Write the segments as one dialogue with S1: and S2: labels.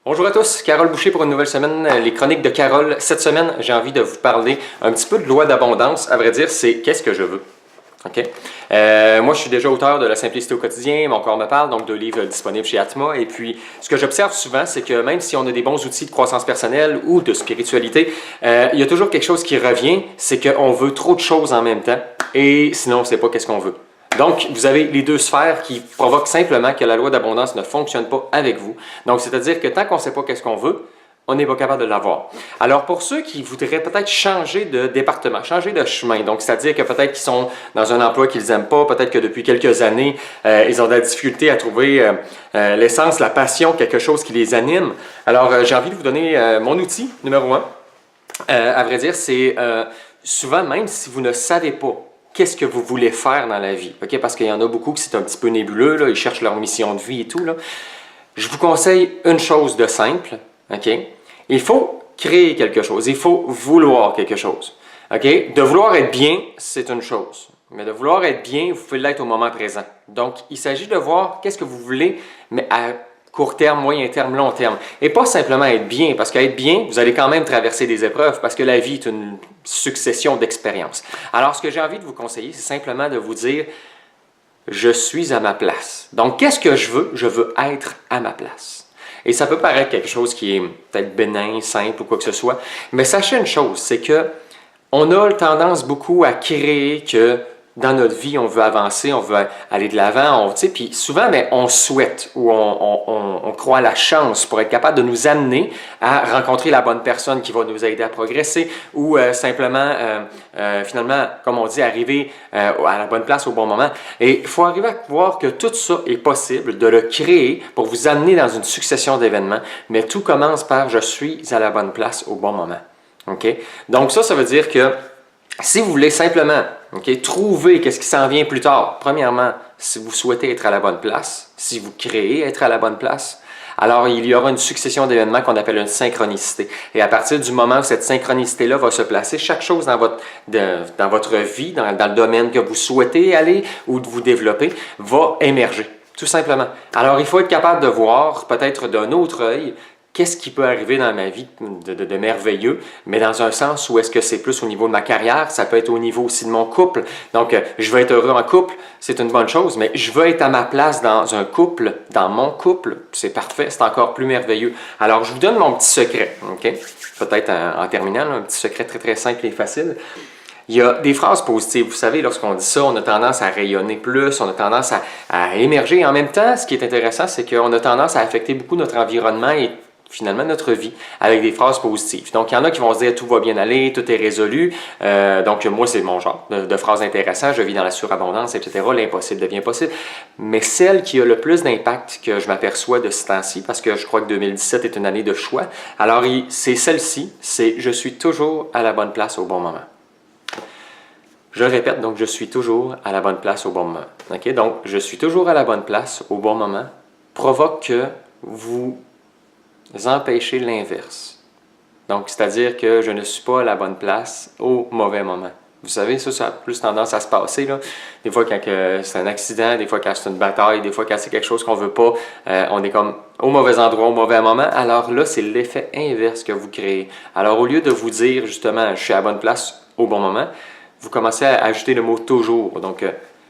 S1: Bonjour à tous, Carole Boucher pour une nouvelle semaine, les chroniques de Carole. Cette semaine, j'ai envie de vous parler un petit peu de loi d'abondance. À vrai dire, c'est qu'est-ce que je veux. OK? Moi, je suis déjà auteur de La simplicité au quotidien, Mon corps me parle, donc 2 livres disponibles chez Atma. Et puis, ce que j'observe souvent, c'est que même si on a des bons outils de croissance personnelle ou de spiritualité, il y a toujours quelque chose qui revient, c'est qu'on veut trop de choses en même temps et sinon, on ne sait pas qu'est-ce qu'on veut. Donc, vous avez les deux sphères qui provoquent simplement que la loi d'abondance ne fonctionne pas avec vous. Donc, c'est-à-dire que tant qu'on ne sait pas qu'est-ce qu'on veut, on n'est pas capable de l'avoir. Alors, pour ceux qui voudraient peut-être changer de département, changer de chemin, donc c'est-à-dire que peut-être qu'ils sont dans un emploi qu'ils n'aiment pas, peut-être que depuis quelques années, ils ont de la difficulté à trouver l'essence, la passion, quelque chose qui les anime. Alors, j'ai envie de vous donner mon outil numéro 1. À vrai dire, c'est souvent, même si vous ne savez pas qu'est-ce que vous voulez faire dans la vie, okay? Parce qu'il y en a beaucoup qui c'est un petit peu nébuleux, là, ils cherchent leur mission de vie et tout. Là. Je vous conseille une chose de simple, OK? Il faut créer quelque chose, il faut vouloir quelque chose. OK? De vouloir être bien, c'est une chose. Mais de vouloir être bien, vous pouvez l'être au moment présent. Donc, il s'agit de voir qu'est-ce que vous voulez, mais à court terme, moyen terme, long terme. Et pas simplement être bien, parce qu'être bien, vous allez quand même traverser des épreuves, parce que la vie est une succession d'expériences. Alors, ce que j'ai envie de vous conseiller, c'est simplement de vous dire, je suis à ma place. Donc, qu'est-ce que je veux? Je veux être à ma place. Et ça peut paraître quelque chose qui est peut-être bénin, simple ou quoi que ce soit, mais sachez une chose, c'est que on a tendance beaucoup à créer que dans notre vie, on veut avancer, on veut aller de l'avant, puis souvent, mais on souhaite ou on croit à la chance pour être capable de nous amener à rencontrer la bonne personne qui va nous aider à progresser ou simplement, finalement, comme on dit, arriver à la bonne place au bon moment. Et il faut arriver à voir que tout ça est possible, de le créer pour vous amener dans une succession d'événements, mais tout commence par « je suis à la bonne place au bon moment ». Okay? Donc ça veut dire que si vous voulez simplement trouver qu'est-ce qui s'en vient plus tard, premièrement, si vous souhaitez être à la bonne place, si vous créez être à la bonne place, alors il y aura une succession d'événements qu'on appelle une synchronicité. Et à partir du moment où cette synchronicité-là va se placer, chaque chose dans votre vie, dans le domaine que vous souhaitez aller ou de vous développer, va émerger, tout simplement. Alors il faut être capable de voir peut-être d'un autre œil qu'est-ce qui peut arriver dans ma vie de merveilleux, mais dans un sens où est-ce que c'est plus au niveau de ma carrière, ça peut être au niveau aussi de mon couple. Donc, je veux être heureux en couple, c'est une bonne chose, mais je veux être à ma place dans un couple, dans mon couple, c'est parfait, c'est encore plus merveilleux. Alors, je vous donne mon petit secret, OK? Peut-être en terminant, un petit secret très, très simple et facile. Il y a des phrases positives. Vous savez, lorsqu'on dit ça, on a tendance à rayonner plus, on a tendance à émerger. En même temps, ce qui est intéressant, c'est qu'on a tendance à affecter beaucoup notre environnement et finalement notre vie avec des phrases positives. Donc, il y en a qui vont se dire « tout va bien aller, tout est résolu ». Donc, moi, c'est mon genre de phrases intéressantes. Je vis dans la surabondance, etc. L'impossible devient possible. Mais celle qui a le plus d'impact que je m'aperçois de ce temps-ci, parce que je crois que 2017 est une année de choix, alors c'est celle-ci, c'est « je suis toujours à la bonne place au bon moment ». Je répète, donc, je suis toujours à la bonne place au bon moment. Okay? Donc, je suis toujours à la bonne place au bon moment provoque que vous empêchez l'inverse. Donc, c'est-à-dire que je ne suis pas à la bonne place au mauvais moment. Vous savez, ça a plus tendance à se passer. Là. Des fois, quand c'est un accident, des fois, quand c'est une bataille, des fois, quand c'est quelque chose qu'on ne veut pas, on est comme au mauvais endroit, au mauvais moment. Alors là, c'est l'effet inverse que vous créez. Alors, au lieu de vous dire, justement, je suis à la bonne place au bon moment, vous commencez à ajouter le mot « toujours ». Donc,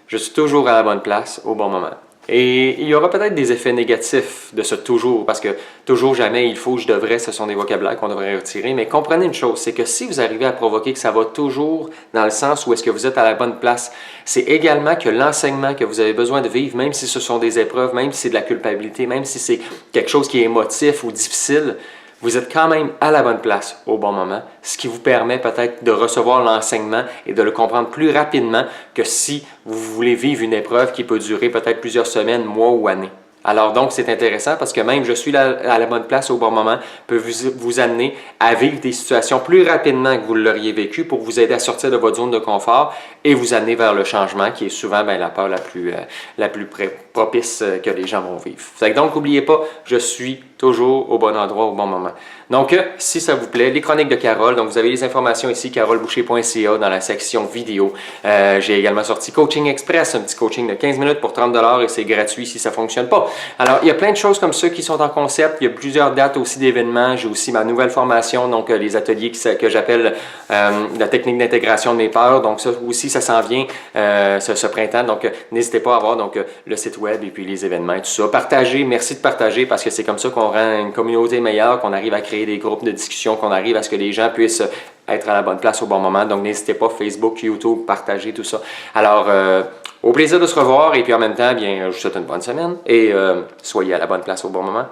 S1: je suis toujours à la bonne place au bon moment. Et il y aura peut-être des effets négatifs de ce « toujours », parce que « toujours »,« jamais »,« il faut »,« je devrais », ce sont des vocabulaires qu'on devrait retirer. Mais comprenez une chose, c'est que si vous arrivez à provoquer que ça va toujours dans le sens où est-ce que vous êtes à la bonne place, c'est également que l'enseignement que vous avez besoin de vivre, même si ce sont des épreuves, même si c'est de la culpabilité, même si c'est quelque chose qui est émotif ou difficile, vous êtes quand même à la bonne place au bon moment, ce qui vous permet peut-être de recevoir l'enseignement et de le comprendre plus rapidement que si vous voulez vivre une épreuve qui peut durer peut-être plusieurs semaines, mois ou années. Alors donc, c'est intéressant parce que même « je suis à la bonne place au bon moment » peut vous amener à vivre des situations plus rapidement que vous l'auriez vécu pour vous aider à sortir de votre zone de confort et vous amener vers le changement qui est souvent la peur la plus propice que les gens vont vivre. Donc, n'oubliez pas, je suis toujours au bon endroit, au bon moment. Donc, si ça vous plaît, les chroniques de Carole, donc vous avez les informations ici, caroleboucher.ca dans la section vidéo. J'ai également sorti Coaching Express, un petit coaching de 15 minutes pour 30 $ et c'est gratuit si ça ne fonctionne pas. Alors, il y a plein de choses comme ça qui sont en concept. Il y a plusieurs dates aussi d'événements. J'ai aussi ma nouvelle formation, donc les ateliers que j'appelle la technique d'intégration de mes peurs. Donc, ça aussi, ça s'en vient ce printemps. Donc, n'hésitez pas à voir donc, le site web et puis les événements et tout ça. Partagez, merci de partager parce que c'est comme ça qu'on rend une communauté meilleure, qu'on arrive à créer des groupes de discussion, qu'on arrive à ce que les gens puissent être à la bonne place au bon moment. Donc, n'hésitez pas, Facebook, YouTube, partagez tout ça. Alors, au plaisir de se revoir et puis en même temps, bien, je vous souhaite une bonne semaine et soyez à la bonne place au bon moment.